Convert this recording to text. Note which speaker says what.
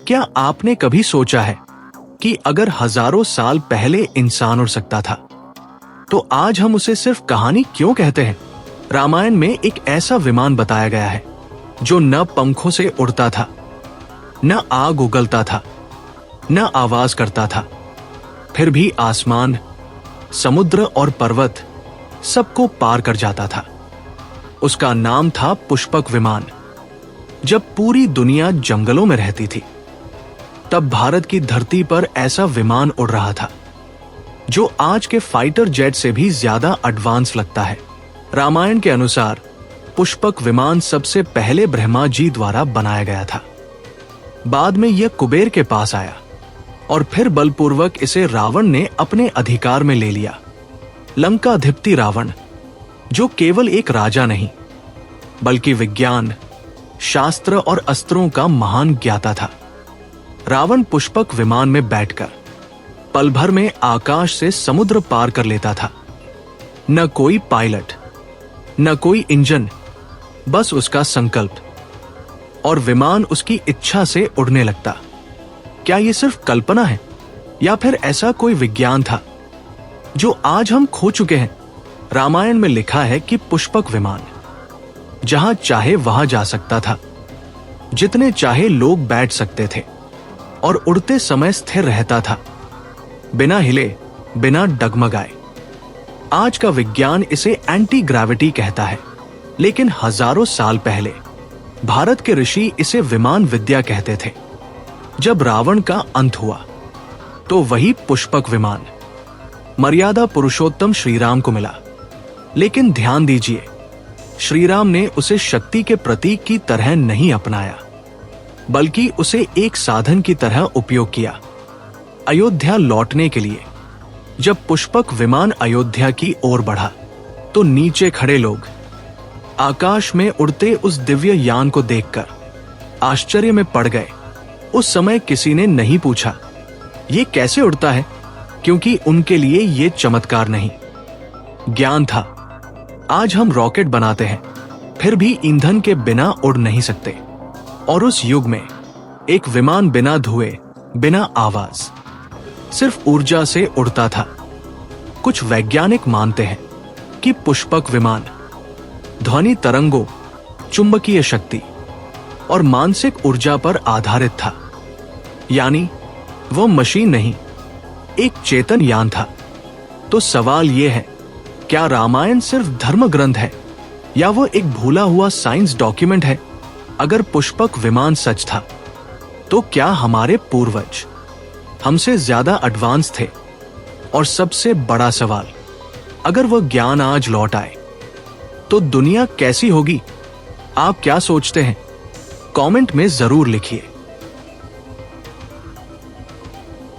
Speaker 1: क्या आपने कभी सोचा है कि अगर हजारों साल पहले इंसान उड़ सकता था तो आज हम उसे सिर्फ कहानी क्यों कहते हैं? रामायण में एक ऐसा विमान बताया गया है जो न पंखों से उड़ता था, न आग उगलता था, न आवाज करता था, फिर भी आसमान, समुद्र और पर्वत सबको पार कर जाता था। उसका नाम था पुष्पक विमान। जब पूरी दुनिया जंगलों में रहती थी तब भारत की धरती पर ऐसा विमान उड़ रहा था जो आज के फाइटर जेट से भी ज्यादा एडवांस लगता है। रामायण के अनुसार पुष्पक विमान सबसे पहले ब्रह्मा जी द्वारा बनाया गया था। बाद में यह कुबेर के पास आया और फिर बलपूर्वक इसे रावण ने अपने अधिकार में ले लिया। लंकाधिपति रावण, जो केवल एक राजा नहीं बल्कि विज्ञान, शास्त्र और अस्त्रों का महान ज्ञाता था। रावण पुष्पक विमान में बैठकर पल भर में आकाश से समुद्र पार कर लेता था। न कोई पायलट, न कोई इंजन, बस उसका संकल्प, और विमान उसकी इच्छा से उड़ने लगता। क्या यह सिर्फ कल्पना है या फिर ऐसा कोई विज्ञान था जो आज हम खो चुके हैं? रामायण में लिखा है कि पुष्पक विमान जहां चाहे वहां जा सकता था, जितने चाहे लोग बैठ सकते थे और उड़ते समय स्थिर रहता था, बिना हिले, बिना डगमगाए। आज का विज्ञान इसे एंटी ग्रेविटी कहता है, लेकिन हजारों साल पहले भारत के ऋषि इसे विमान विद्या कहते थे। जब रावण का अंत हुआ तो वही पुष्पक विमान मर्यादा पुरुषोत्तम श्रीराम को मिला। लेकिन ध्यान दीजिए, श्रीराम ने उसे शक्ति के प्रतीक की तरह नहीं अपनाया, बल्कि उसे एक साधन की तरह उपयोग किया। अयोध्या लौटने के लिए जब पुष्पक विमान अयोध्या की ओर बढ़ा तो नीचे खड़े लोग आकाश में उड़ते उस दिव्य यान को देखकर आश्चर्य में पड़ गए। उस समय किसी ने नहीं पूछा ये कैसे उड़ता है, क्योंकि उनके लिए ये चमत्कार नहीं, ज्ञान था। आज हम रॉकेट बनाते हैं, फिर भी ईंधन के बिना उड़ नहीं सकते, और उस युग में एक विमान बिना धुएं, बिना आवाज, सिर्फ ऊर्जा से उड़ता था। कुछ वैज्ञानिक मानते हैं कि पुष्पक विमान ध्वनि तरंगों, चुंबकीय शक्ति और मानसिक ऊर्जा पर आधारित था, यानी वो मशीन नहीं, एक चेतन यान था। तो सवाल यह है, क्या रामायण सिर्फ धर्म ग्रंथ है या वो एक भूला हुआ साइंस डॉक्यूमेंट है? अगर पुष्पक विमान सच था तो क्या हमारे पूर्वज हमसे ज्यादा एडवांस थे? और सबसे बड़ा सवाल, अगर वह ज्ञान आज लौट आए तो दुनिया कैसी होगी? आप क्या सोचते हैं? कमेंट में जरूर लिखिए।